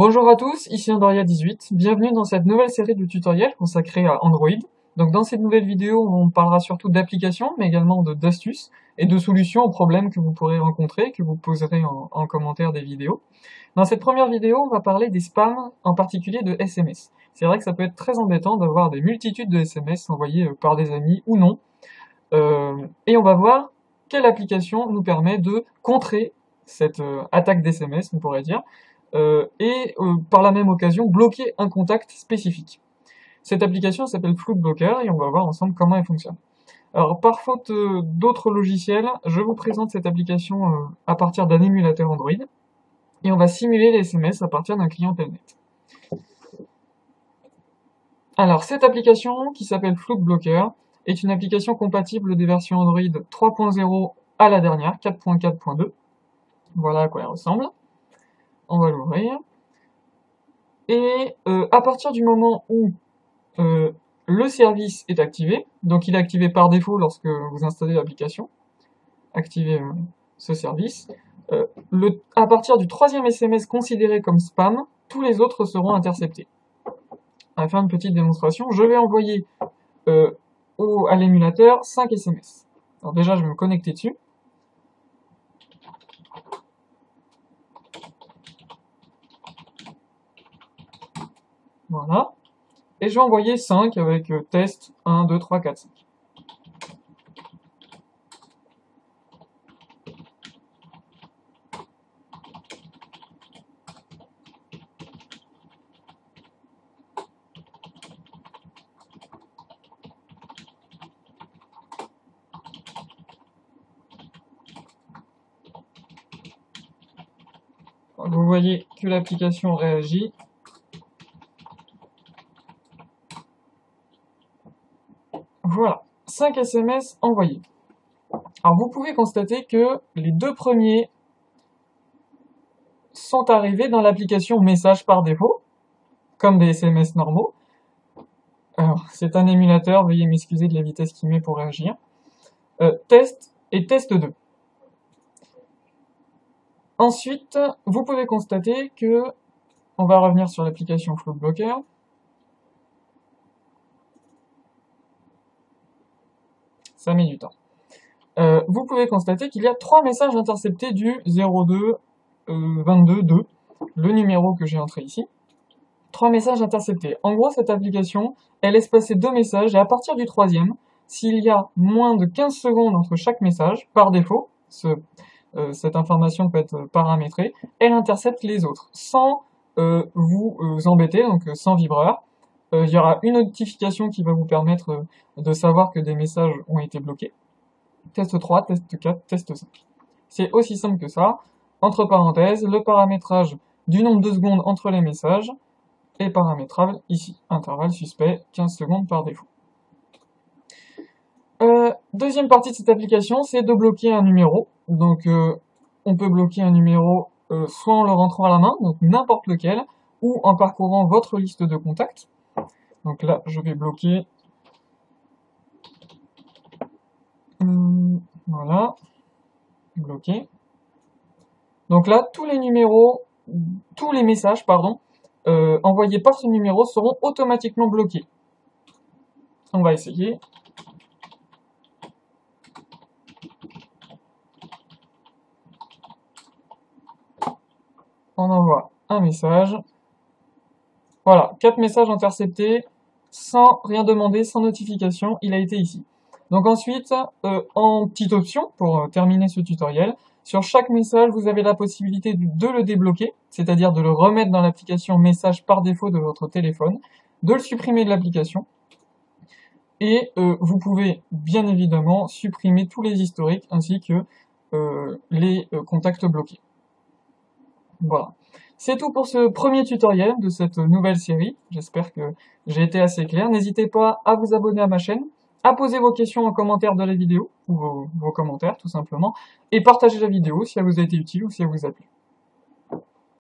Bonjour à tous, ici Andoria18, bienvenue dans cette nouvelle série de tutoriels consacrée à Android. Donc dans cette nouvelle vidéo, on parlera surtout d'applications, mais également d'astuces et de solutions aux problèmes que vous pourrez rencontrer, que vous poserez en commentaire des vidéos. Dans cette première vidéo, on va parler des spams, en particulier de SMS. C'est vrai que ça peut être très embêtant d'avoir des multitudes de SMS envoyés par des amis ou non. Et on va voir quelle application nous permet de contrer cette attaque d'SMS, on pourrait dire, par la même occasion bloquer un contact spécifique. Cette application s'appelle FloodBlocker et on va voir ensemble comment elle fonctionne. Alors par faute d'autres logiciels, je vous présente cette application à partir d'un émulateur Android et on va simuler les SMS à partir d'un client Telnet. Alors cette application qui s'appelle FloodBlocker est une application compatible des versions Android 3.0 à la dernière, 4.4.2. Voilà à quoi elle ressemble. On va l'ouvrir. Et à partir du moment où le service est activé, donc il est activé par défaut lorsque vous installez l'application, activez ce service, à partir du troisième SMS considéré comme spam, tous les autres seront interceptés. On va faire une petite démonstration. Je vais envoyer à l'émulateur 5 SMS. Alors déjà, je vais me connecter dessus. Voilà. Et je vais envoyer 5 avec test 1, 2, 3, 4, 5. Vous voyez que l'application réagit. Voilà, 5 SMS envoyés. Alors vous pouvez constater que les deux premiers sont arrivés dans l'application message par défaut, comme des SMS normaux. Alors, c'est un émulateur, veuillez m'excuser de la vitesse qu'il met pour réagir. Test et test 2. Ensuite, vous pouvez constater que, on va revenir sur l'application FloodBlocker. Ça met du temps. Vous pouvez constater qu'il y a 3 messages interceptés du 02 22 2, le numéro que j'ai entré ici. 3 messages interceptés. En gros, cette application, elle laisse passer 2 messages et à partir du troisième, s'il y a moins de 15 secondes entre chaque message, par défaut, cette information peut être paramétrée, elle intercepte les autres, sans vous embêter, donc sans vibreur. Il y aura une notification qui va vous permettre de savoir que des messages ont été bloqués. Test 3, test 4, test 5. C'est aussi simple que ça. Entre parenthèses, le paramétrage du nombre de secondes entre les messages est paramétrable ici. Intervalle suspect, 15 secondes par défaut. Deuxième partie de cette application, c'est de bloquer un numéro. Donc, on peut bloquer un numéro soit en le rentrant à la main, donc n'importe lequel, ou en parcourant votre liste de contacts. Donc là, je vais bloquer. Voilà. Bloqué. Donc là, tous les messages, envoyés par ce numéro seront automatiquement bloqués. On va essayer. On envoie un message. Voilà, 4 messages interceptés, sans rien demander, sans notification, il a été ici. Donc ensuite, en petite option, pour terminer ce tutoriel, sur chaque message, vous avez la possibilité de le débloquer, c'est-à-dire de le remettre dans l'application message par défaut de votre téléphone, de le supprimer de l'application, et vous pouvez bien évidemment supprimer tous les historiques ainsi que les contacts bloqués. Voilà. C'est tout pour ce premier tutoriel de cette nouvelle série. J'espère que j'ai été assez clair. N'hésitez pas à vous abonner à ma chaîne, à poser vos questions en commentaire de la vidéo, ou vos commentaires tout simplement, et partagez la vidéo si elle vous a été utile ou si elle vous a plu.